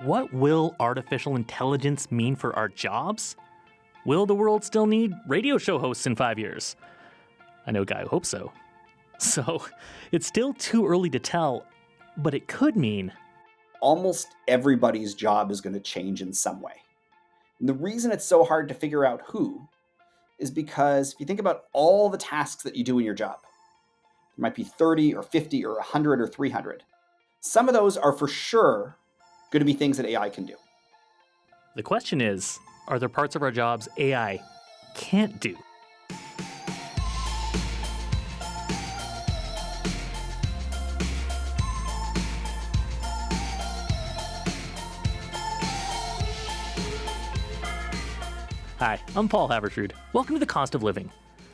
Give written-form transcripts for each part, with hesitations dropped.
What will artificial intelligence mean for our jobs? Will the world still need radio show hosts in 5 years? I know a guy who hopes so. So, it's still too early to tell, but it could mean almost everybody's job is going to change in some way. And the reason it's so hard to figure out who is because if you think about all the tasks that you do in your job, there might be 30 or 50 or 100 or 300. Some of those are for sure going to be things that AI can do. The question is, are there parts of our jobs AI can't do? Hi, I'm Paul Haverstrood. Welcome to The Cost of Living.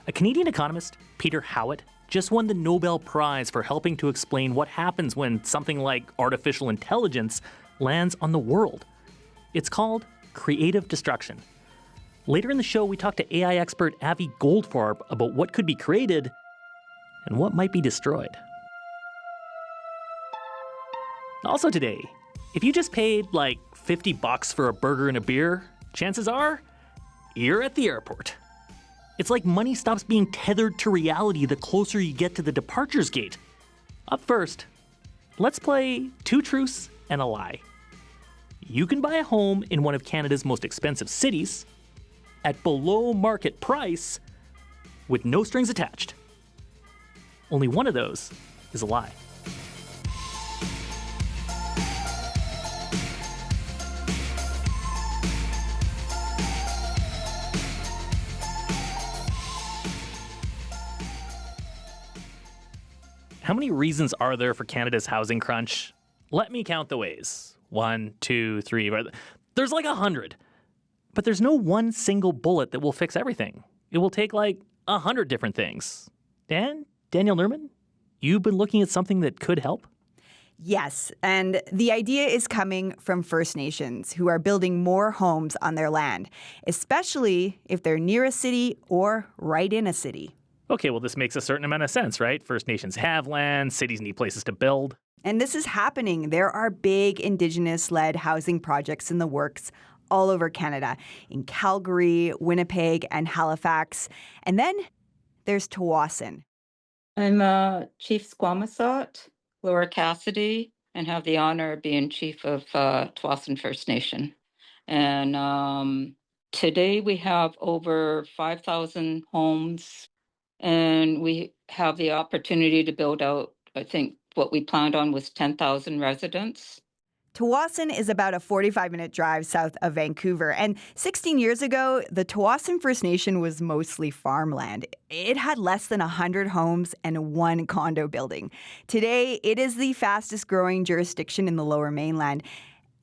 A Canadian economist, Peter Howitt, just won the Nobel Prize for helping to explain what happens when something like artificial intelligence lands on the world. It's called creative destruction. Later in the show, we talk to AI expert Avi Goldfarb about what could be created and what might be destroyed. Also today, if you just paid like $50 for a burger and a beer, chances are you're at the airport. It's like money stops being tethered to reality the closer you get to the departures gate. Up first, let's play Two Truths and a Lie. You can buy a home in one of Canada's most expensive cities at below market price with no strings attached. Only one of those is a lie. How many reasons are there for Canada's housing crunch? Let me count the ways. 1, 2, 3. There's like 100. But there's no one single bullet that will fix everything. It will take like 100 different things. Daniel Nerman, you've been looking at something that could help? Yes, and the idea is coming from First Nations who are building more homes on their land, especially if they're near a city or right in a city. Okay, well, this makes a certain amount of sense, right? First Nations have land, cities need places to build. And this is happening. There are big Indigenous-led housing projects in the works all over Canada, in Calgary, Winnipeg, and Halifax. And then there's Tawasin. I'm Chief Squamish, Laura Cassidy, and have the honor of being Chief of Tawasin First Nation. And today we have over 5,000 homes. And we have the opportunity to build out, I think what we planned on was 10,000 residents. Tawasin is about a 45-minute drive south of Vancouver. And 16 years ago, the Tawasin First Nation was mostly farmland. It had less than 100 homes and one condo building. Today, it is the fastest growing jurisdiction in the Lower Mainland.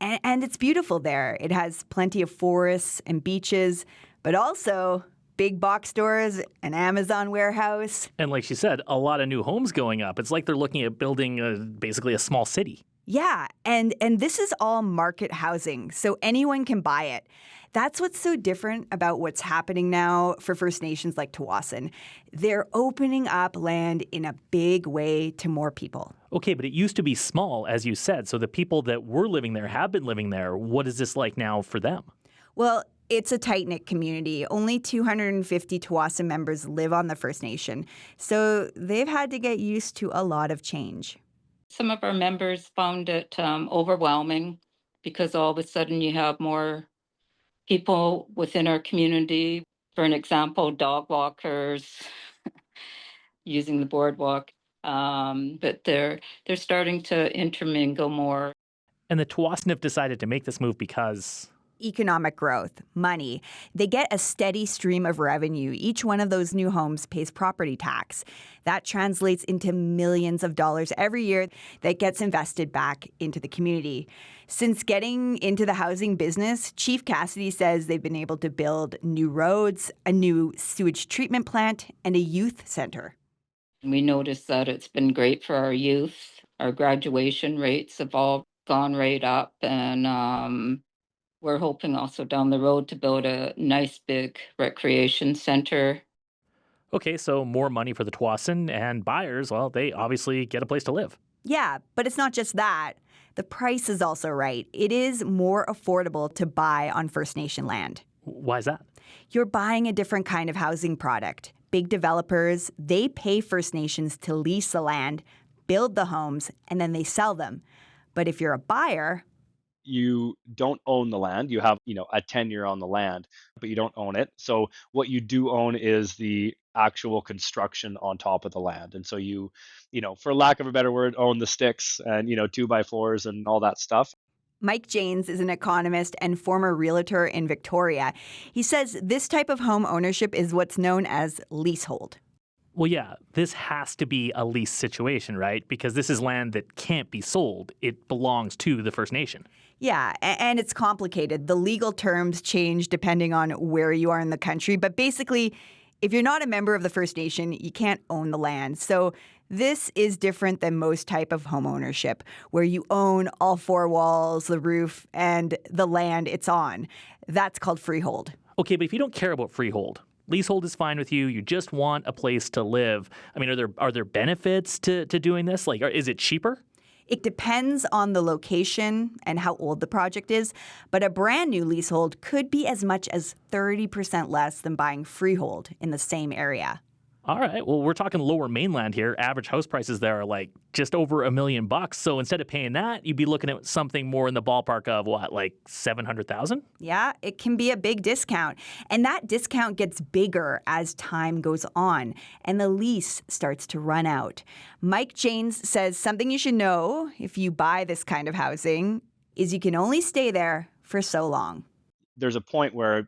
And it's beautiful there. It has plenty of forests and beaches, but also big box stores, an Amazon warehouse. And like she said, a lot of new homes going up. It's like they're looking at building basically a small city. Yeah, and this is all market housing, so anyone can buy it. That's what's so different about what's happening now for First Nations like Tawasin. They're opening up land in a big way to more people. Okay, but it used to be small, as you said, so the people that were living there have been living there. What is this like now for them? Well, it's a tight-knit community. Only 250 Tawasin members live on the First Nation, so they've had to get used to a lot of change. Some of our members found it overwhelming because all of a sudden you have more people within our community. For an example, dog walkers using the boardwalk, but they're starting to intermingle more. And the Tawasin have decided to make this move because economic growth, money. They get a steady stream of revenue. Each one of those new homes pays property tax. That translates into millions of dollars every year that gets invested back into the community. Since getting into the housing business, Chief Cassidy says they've been able to build new roads, a new sewage treatment plant, and a youth center. We noticed that it's been great for our youth. Our graduation rates have all gone right up, and we're hoping also down the road to build a nice big recreation center. Okay, so more money for the Tawasin, and buyers, well, they obviously get a place to live. Yeah, but it's not just that. The price is also right. It is more affordable to buy on First Nation land. Why is that? You're buying a different kind of housing product. Big developers, they pay First Nations to lease the land, build the homes, and then they sell them. But if you're a buyer, you don't own the land. You have, a tenure on the land, but you don't own it. So what you do own is the actual construction on top of the land. And so for lack of a better word, own the sticks and, 2x4s and all that stuff. Mike Janes is an economist and former realtor in Victoria. He says this type of home ownership is what's known as leasehold. Well, yeah, this has to be a lease situation, right? Because this is land that can't be sold. It belongs to the First Nation. Yeah, and it's complicated. The legal terms change depending on where you are in the country. But basically, if you're not a member of the First Nation, you can't own the land. So this is different than most type of home ownership, where you own all four walls, the roof, and the land it's on. That's called freehold. Okay, but if you don't care about freehold, leasehold is fine with you. You just want a place to live. I mean, are there benefits to doing this? Like, is it cheaper? It depends on the location and how old the project is, but a brand new leasehold could be as much as 30% less than buying freehold in the same area. All right. Well, we're talking Lower Mainland here. Average house prices there are like just over $1 million. So instead of paying that, you'd be looking at something more in the ballpark of what, like $700,000? Yeah, it can be a big discount. And that discount gets bigger as time goes on and the lease starts to run out. Mike Janes says something you should know if you buy this kind of housing is you can only stay there for so long. There's a point where,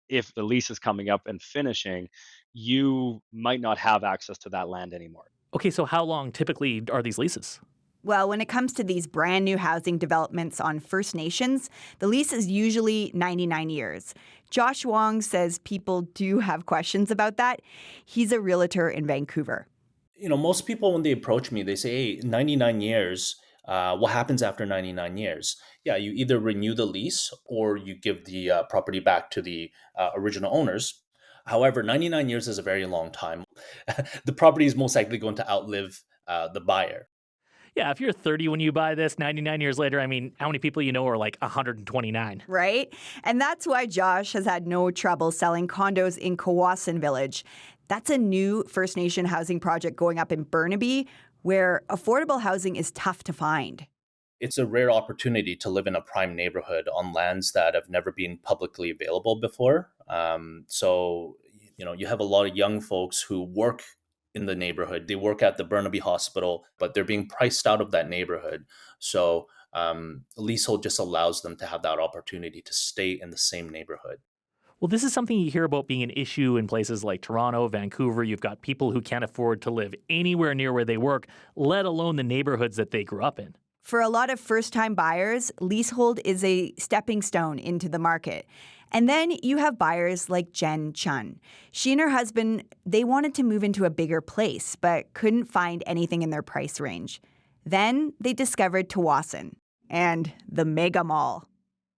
if the lease is coming up and finishing, you might not have access to that land anymore. Okay, so how long typically are these leases? Well, when it comes to these brand new housing developments on First Nations, the lease is usually 99 years. Josh Wong says people do have questions about that. He's a realtor in Vancouver. Most people, when they approach me, they say, hey, 99 years, what happens after 99 years? Yeah, you either renew the lease or you give the property back to the original owners. However, 99 years is a very long time. The property is most likely going to outlive the buyer. Yeah, if you're 30 when you buy this, 99 years later, I mean, how many people you know are like 129? Right? And that's why Josh has had no trouble selling condos in Kawasan Village. That's a new First Nation housing project going up in Burnaby, where affordable housing is tough to find. It's a rare opportunity to live in a prime neighborhood on lands that have never been publicly available before. So, you have a lot of young folks who work in the neighborhood. They work at the Burnaby Hospital, but they're being priced out of that neighborhood. So leasehold just allows them to have that opportunity to stay in the same neighborhood. Well, this is something you hear about being an issue in places like Toronto, Vancouver. You've got people who can't afford to live anywhere near where they work, let alone the neighborhoods that they grew up in. For a lot of first-time buyers, leasehold is a stepping stone into the market. And then you have buyers like Jen Chun. She and her husband, they wanted to move into a bigger place, but couldn't find anything in their price range. Then they discovered Tawasin and the mega mall.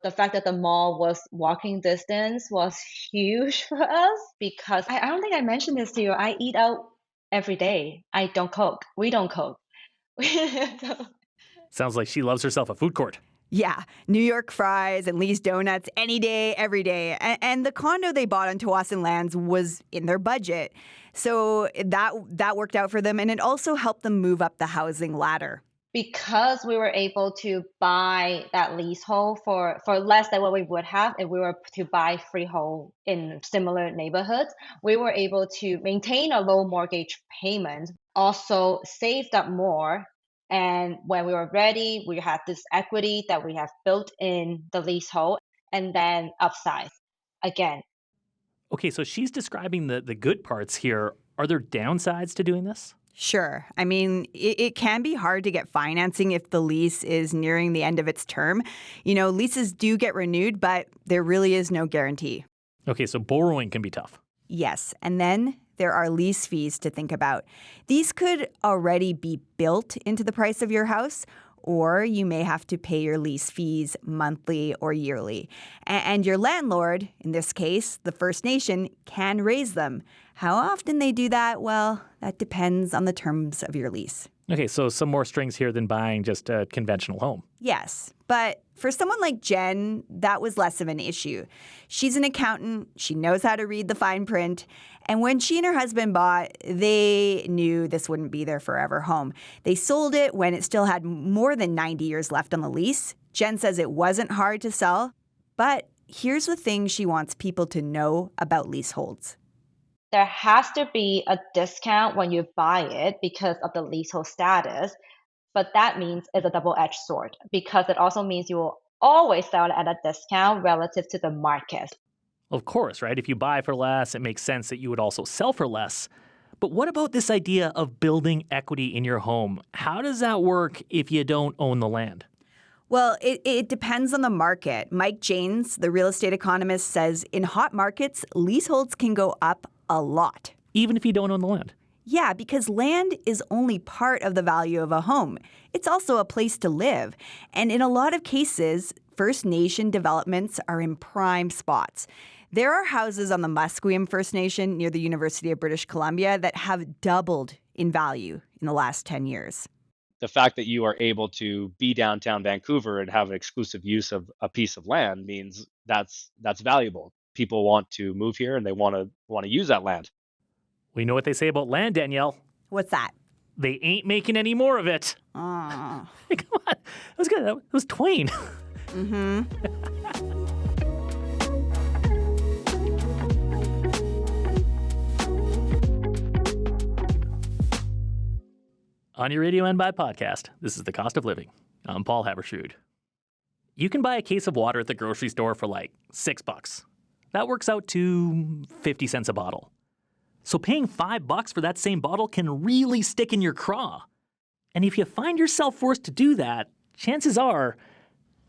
The fact that the mall was walking distance was huge for us because I don't think I mentioned this to you. I eat out every day. I don't cook. We don't cook. Sounds like she loves herself a food court. Yeah, New York fries and Lee's Donuts any day, every day. And the condo they bought on Tawasin lands was in their budget. So that worked out for them, and it also helped them move up the housing ladder. Because we were able to buy that leasehold for less than what we would have if we were to buy freehold in similar neighborhoods, we were able to maintain a low mortgage payment, also saved up more. And when we were ready, we had this equity that we have built in the leasehold and then upsize again. Okay, so she's describing the good parts here. Are there downsides to doing this? Sure. I mean, it can be hard to get financing if the lease is nearing the end of its term. Leases do get renewed, but there really is no guarantee. Okay, so borrowing can be tough. Yes. And then there are lease fees to think about. These could already be built into the price of your house, or you may have to pay your lease fees monthly or yearly. And your landlord, in this case, the First Nation, can raise them. How often they do that, well, that depends on the terms of your lease. Okay, so some more strings here than buying just a conventional home. Yes, but for someone like Jen, that was less of an issue. She's an accountant, she knows how to read the fine print, and when she and her husband bought, they knew this wouldn't be their forever home. They sold it when it still had more than 90 years left on the lease. Jen says it wasn't hard to sell, but here's the thing she wants people to know about leaseholds. There has to be a discount when you buy it because of the leasehold status, but that means it's a double-edged sword because it also means you will always sell it at a discount relative to the market. Of course, right? If you buy for less, it makes sense that you would also sell for less. But what about this idea of building equity in your home? How does that work if you don't own the land? Well, it depends on the market. Mike Janes, the real estate economist, says in hot markets, leaseholds can go up a lot. Even if you don't own the land? Yeah, because land is only part of the value of a home. It's also a place to live. And in a lot of cases, First Nation developments are in prime spots. There are houses on the Musqueam First Nation near the University of British Columbia that have doubled in value in the last 10 years. The fact that you are able to be downtown Vancouver and have an exclusive use of a piece of land means that's valuable. People want to move here and they want to use that land. We know what they say about land, Danielle. What's that? They ain't making any more of it. Oh. Hey, come on. That was good. That was Twain. Mm-hmm. On your Radio and by podcast, this is The Cost of Living. I'm Paul Habershood. You can buy a case of water at the grocery store for like $6. That works out to 50 cents a bottle. So paying $5 for that same bottle can really stick in your craw. And if you find yourself forced to do that, chances are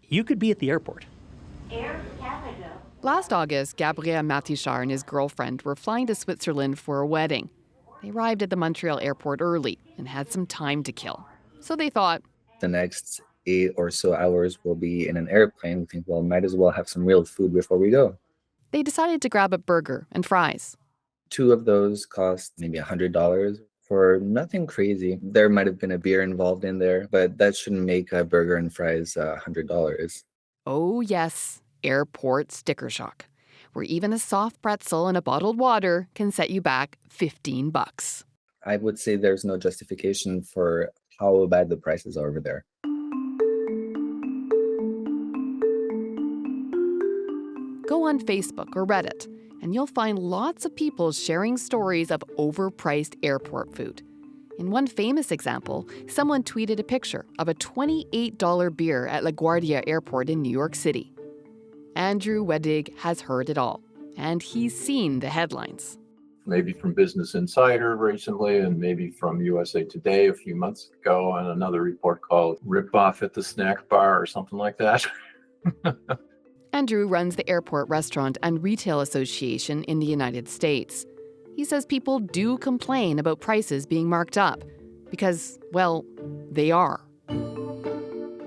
you could be at the airport. Air Canada. Last August, Gabriel Matichar and his girlfriend were flying to Switzerland for a wedding. They arrived at the Montreal airport early and had some time to kill. So they thought, the next 8 or so hours will be in an airplane. We think, well, might as well have some real food before we go. They decided to grab a burger and fries. 2 of those cost maybe $100 for nothing crazy. There might have been a beer involved in there, but that shouldn't make a burger and fries $100. Oh yes, airport sticker shock, where even a soft pretzel and a bottled water can set you back $15. I would say there's no justification for how bad the prices are over there. Go on Facebook or Reddit, and you'll find lots of people sharing stories of overpriced airport food. In one famous example, someone tweeted a picture of a $28 beer at LaGuardia Airport in New York City. Andrew Wedig has heard it all, and he's seen the headlines. Maybe from Business Insider recently, and maybe from USA Today a few months ago, and another report called Rip Off at the Snack Bar or something like that. Andrew runs the Airport Restaurant and Retail Association in the United States. He says people do complain about prices being marked up because, well, they are.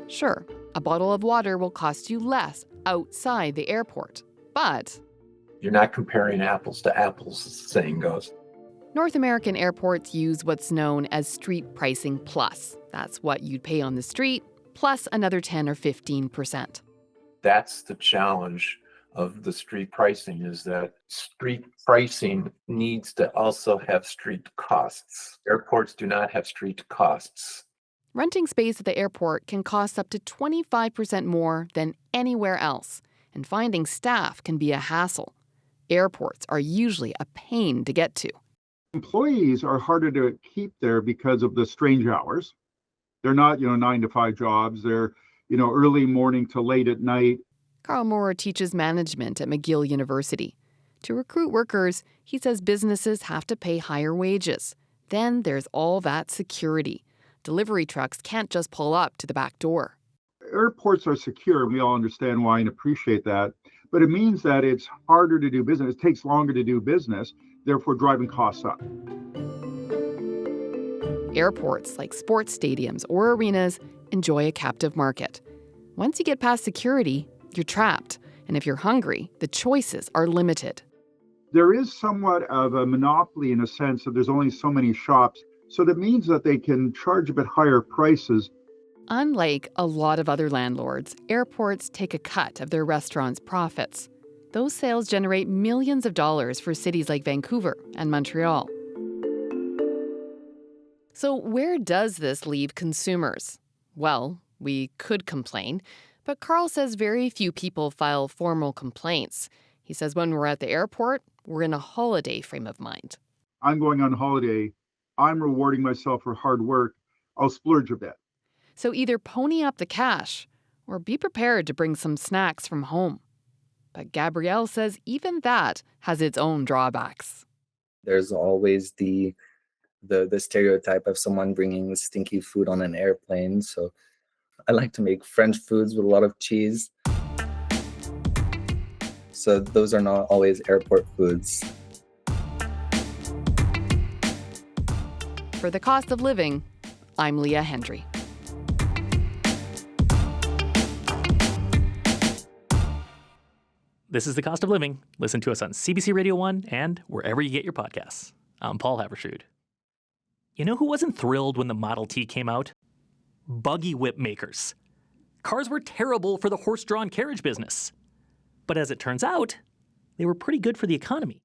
Sure, a bottle of water will cost you less outside the airport, but You're not comparing apples to apples, as the saying goes. North American airports use what's known as street pricing plus. That's what you'd pay on the street, plus another 10 or 15%. That's the challenge of the street pricing, is that street pricing needs to also have street costs. Airports do not have street costs. Renting space at the airport can cost up to 25% more than anywhere else, and finding staff can be a hassle. Airports are usually a pain to get to. Employees are harder to keep there because of the strange hours. They're not, 9-to-5 jobs. They're, early morning to late at night. Carl Moore teaches management at McGill University. To recruit workers, he says businesses have to pay higher wages. Then there's all that security. Delivery trucks can't just pull up to the back door. Airports are secure, and we all understand why and appreciate that. But it means that it's harder to do business. It takes longer to do business, therefore driving costs up. Airports, like sports stadiums or arenas, enjoy a captive market. Once you get past security, you're trapped. And if you're hungry, the choices are limited. There is somewhat of a monopoly in a sense that there's only so many shops So that means that they can charge a bit higher prices. Unlike a lot of other landlords, airports take a cut of their restaurants' profits. Those sales generate millions of dollars for cities like Vancouver and Montreal. So where does this leave consumers? Well, we could complain, but Carl says very few people file formal complaints. He says when we're at the airport, we're in a holiday frame of mind. I'm going on holiday. I'm rewarding myself for hard work. I'll splurge a bit. So either pony up the cash or be prepared to bring some snacks from home. But Gabrielle says even that has its own drawbacks. There's always the stereotype of someone bringing stinky food on an airplane. So I like to make French foods with a lot of cheese. So those are not always airport foods. For The Cost of Living, I'm Leah Hendry. This is The Cost of Living. Listen to us on CBC Radio 1 and wherever you get your podcasts. I'm Paul Havershood. You know who wasn't thrilled when the Model T came out? Buggy whip makers. Cars were terrible for the horse-drawn carriage business. But as it turns out, they were pretty good for the economy.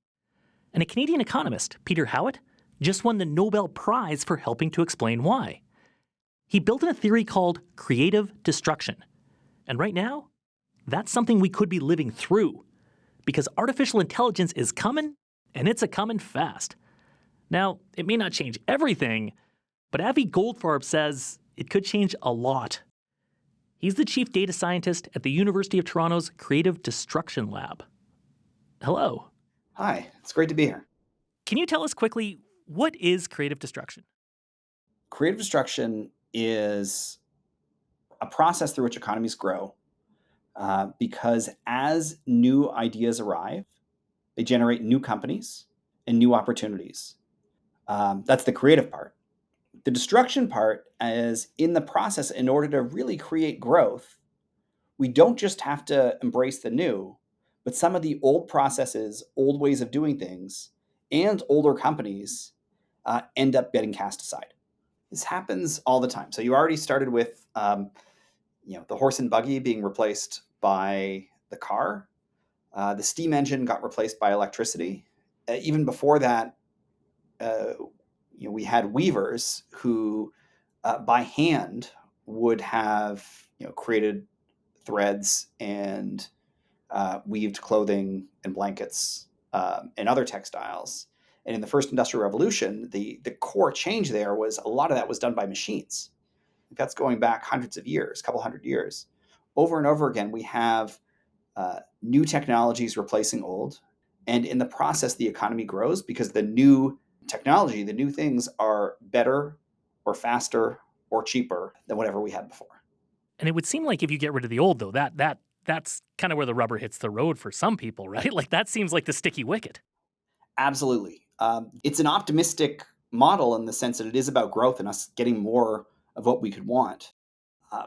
And a Canadian economist, Peter Howitt, just won the Nobel Prize for helping to explain why. He built in a theory called creative destruction. And right now, that's something we could be living through. Because artificial intelligence is coming, and it's a-coming fast. Now, it may not change everything, but Avi Goldfarb says it could change a lot. He's the chief data scientist at the University of Toronto's Creative Destruction Lab. Hello. Hi, it's great to be here. Can you tell us quickly, what is creative destruction? Creative destruction is a process through which economies grow because as new ideas arrive, they generate new companies and new opportunities. That's the creative part. The destruction part is in the process, in order to really create growth, we don't just have to embrace the new, but some of the old processes, old ways of doing things, and older companies end up getting cast aside. This happens all the time. So you already started with the horse and buggy being replaced by the car. The steam engine got replaced by electricity. Even before that, we had weavers who, by hand, would have created threads and weaved clothing and blankets and other textiles. And in the first industrial revolution, the core change there was a lot of that was done by machines. That's going back hundreds of years, a couple hundred years. Over and over again, we have new technologies replacing old. And in the process, the economy grows because the new technology, the new things are better or faster or cheaper than whatever we had before. And it would seem like if you get rid of the old, though, that's kind of where the rubber hits the road for some people, right? Like that seems like the sticky wicket. Absolutely. It's an optimistic model in the sense that it is about growth and us getting more of what we could want.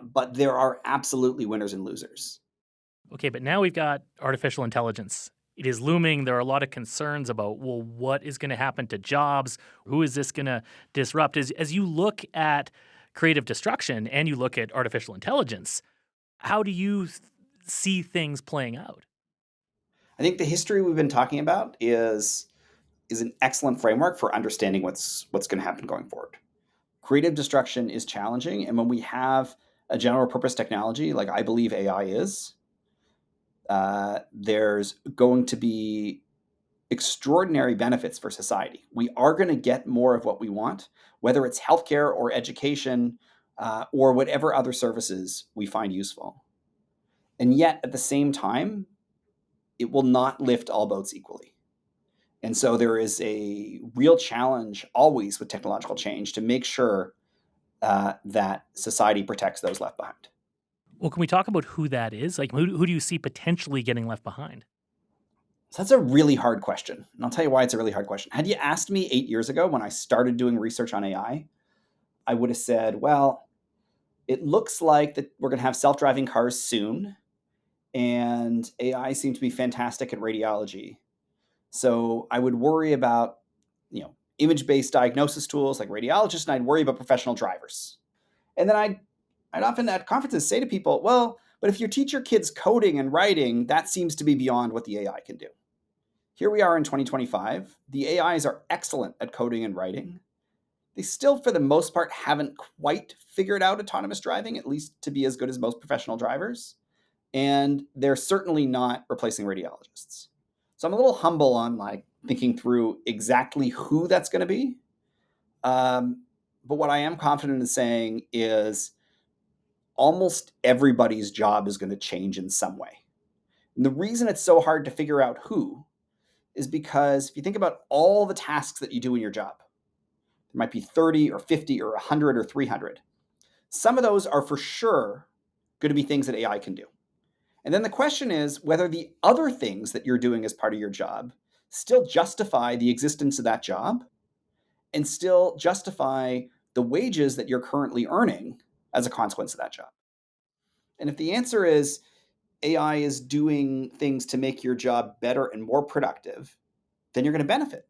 But there are absolutely winners and losers. Okay, but now we've got artificial intelligence. It is looming. There are a lot of concerns about, well, what is going to happen to jobs? Who is this going to disrupt? As you look at creative destruction and you look at artificial intelligence, how do you see things playing out? I think the history we've been talking about is an excellent framework for understanding what's going to happen going forward. Creative destruction is challenging, and when we have a general purpose technology like I believe AI is, there's going to be extraordinary benefits for society. We are going to get more of what we want, whether it's healthcare or education or whatever other services we find useful. And yet, at the same time, it will not lift all boats equally. And so there is a real challenge always with technological change to make sure that society protects those left behind. Well, can we talk about who that is? Like, who do you see potentially getting left behind? So that's a really hard question. And I'll tell you why it's a really hard question. Had you asked me 8 years ago when I started doing research on AI, I would have said, well, it looks like that we're going to have self-driving cars soon. And AI seems to be fantastic at radiology. So I would worry about, image-based diagnosis tools like radiologists, and I'd worry about professional drivers. And then I'd often at conferences say to people, well, but if you teach your kids coding and writing, that seems to be beyond what the AI can do. Here we are in 2025. The AIs are excellent at coding and writing. They still, for the most part, haven't quite figured out autonomous driving, at least to be as good as most professional drivers. And they're certainly not replacing radiologists. So I'm a little humble on thinking through exactly who that's going to be. But what I am confident in saying is almost everybody's job is going to change in some way. And the reason it's so hard to figure out who is because if you think about all the tasks that you do in your job, there might be 30 or 50 or 100 or 300. Some of those are for sure going to be things that AI can do. And then the question is whether the other things that you're doing as part of your job still justify the existence of that job and still justify the wages that you're currently earning as a consequence of that job. And if the answer is AI is doing things to make your job better and more productive, then you're going to benefit.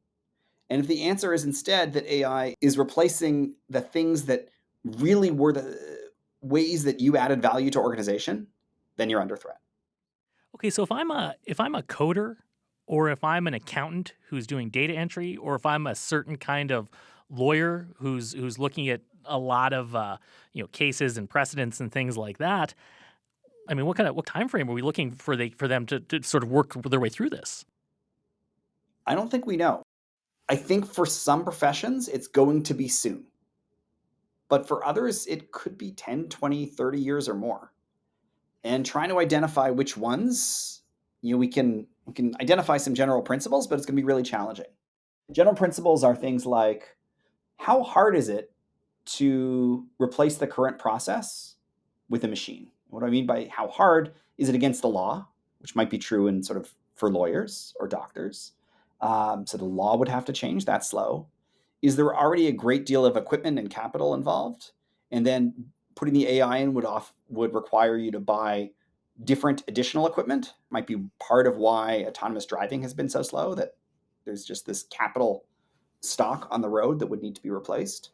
And if the answer is instead that AI is replacing the things that really were the ways that you added value to organization, then you're under threat. Okay, so if I'm a coder, or if I'm an accountant who's doing data entry, or if I'm a certain kind of lawyer who's looking at a lot of cases and precedents and things like that, I mean, what time frame are we looking for them to sort of work their way through this? I don't think we know. I think for some professions, it's going to be soon. But for others, it could be 10, 20, 30 years or more. And trying to identify which ones, we can identify some general principles, but it's going to be really challenging. General principles are things like, how hard is it to replace the current process with a machine? What do I mean by how hard? Is it against the law, which might be true in sort of for lawyers or doctors? So the law would have to change. That's slow. Is there already a great deal of equipment and capital involved? And then putting the AI in would require you to buy different additional equipment. Might be part of why autonomous driving has been so slow, that there's just this capital stock on the road that would need to be replaced.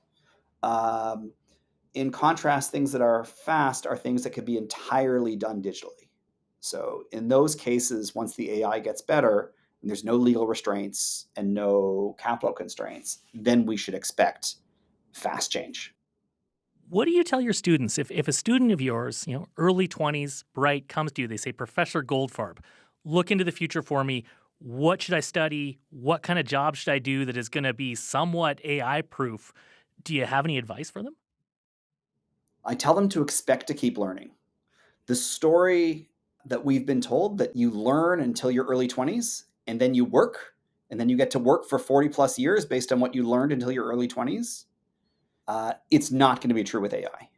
In contrast, things that are fast are things that could be entirely done digitally. So in those cases, once the AI gets better, and there's no legal restraints and no capital constraints, then we should expect fast change. What do you tell your students if a student of yours, early 20s, bright, comes to you, they say, Professor Goldfarb, look into the future for me. What should I study? What kind of job should I do that is going to be somewhat AI proof? Do you have any advice for them? I tell them to expect to keep learning. The story that we've been told, that you learn until your early 20s and then you work, and then you get to work for 40 plus years based on what you learned until your early 20s, it's not going to be true with AI.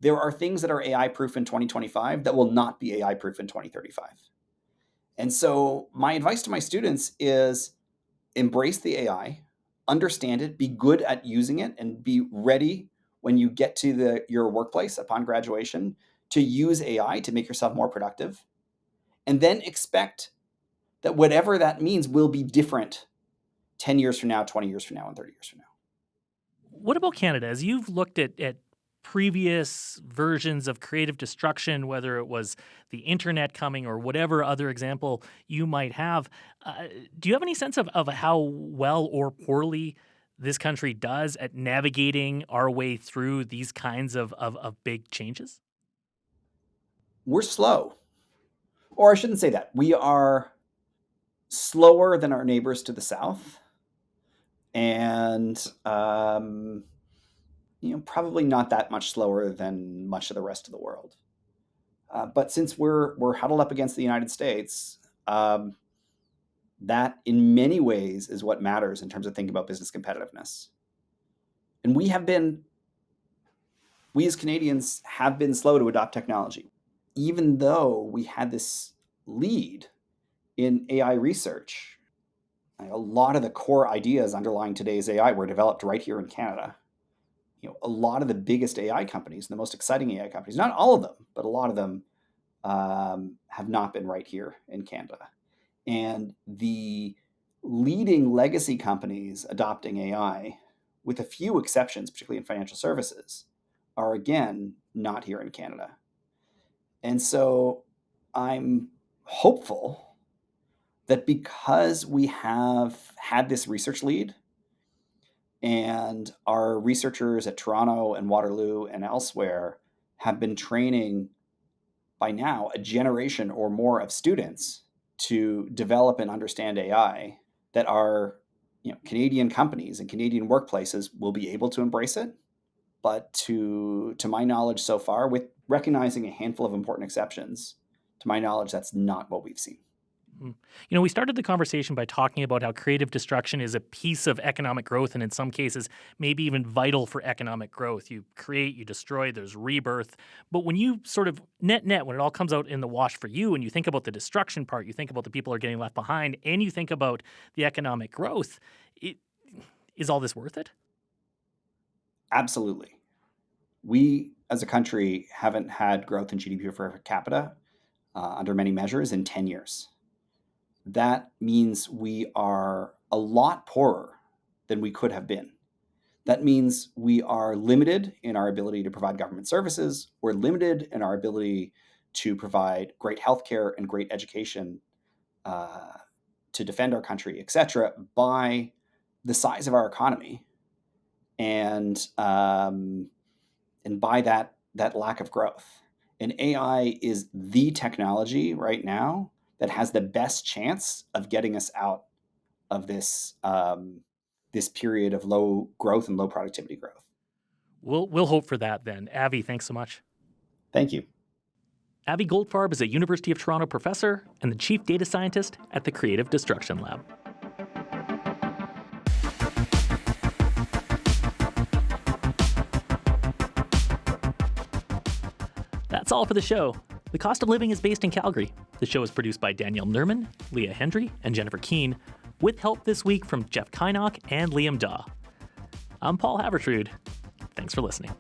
There are things that are AI proof in 2025 that will not be AI proof in 2035. And so my advice to my students is embrace the AI, understand it, be good at using it, and be ready when you get to your workplace upon graduation to use AI to make yourself more productive. And then expect that whatever that means will be different 10 years from now, 20 years from now, and 30 years from now. What about Canada? As you've looked at previous versions of creative destruction, whether it was the internet coming or whatever other example you might have, do you have any sense of how well or poorly this country does at navigating our way through these kinds of big changes? We're slow. Or I shouldn't say that. We are slower than our neighbors to the south. And probably not that much slower than much of the rest of the world. But since we're huddled up against the United States, that in many ways is what matters in terms of thinking about business competitiveness. And we as Canadians have been slow to adopt technology, even though we had this lead in AI research. A lot of the core ideas underlying today's AI were developed right here in Canada. A lot of the biggest AI companies, the most exciting AI companies, not all of them, but a lot of them have not been right here in Canada. And the leading legacy companies adopting AI, with a few exceptions, particularly in financial services, are again not here in Canada. And so I'm hopeful that because we have had this research lead and our researchers at Toronto and Waterloo and elsewhere have been training by now a generation or more of students to develop and understand AI, that our Canadian companies and Canadian workplaces will be able to embrace it. But to my knowledge so far, with recognizing a handful of important exceptions, to my knowledge, that's not what we've seen. We started the conversation by talking about how creative destruction is a piece of economic growth, and in some cases, maybe even vital for economic growth. You create, you destroy, there's rebirth. But when you sort of net, when it all comes out in the wash for you, and you think about the destruction part, you think about the people who are getting left behind, and you think about the economic growth, is all this worth it? Absolutely. We, as a country, haven't had growth in GDP per capita under many measures in 10 years. That means we are a lot poorer than we could have been. That means we are limited in our ability to provide government services. We're limited in our ability to provide great healthcare and great education to defend our country, et cetera, by the size of our economy and by that lack of growth. And AI is the technology right now that has the best chance of getting us out of this this period of low growth and low productivity growth. We'll hope for that then. Avi, thanks so much. Thank you. Avi Goldfarb is a University of Toronto professor and the chief data scientist at the Creative Destruction Lab. That's all for the show. The Cost of Living is based in Calgary. The show is produced by Danielle Nerman, Leah Hendry, and Jennifer Keane, with help this week from Jeff Kynock and Liam Daw. I'm Paul Havertrude. Thanks for listening.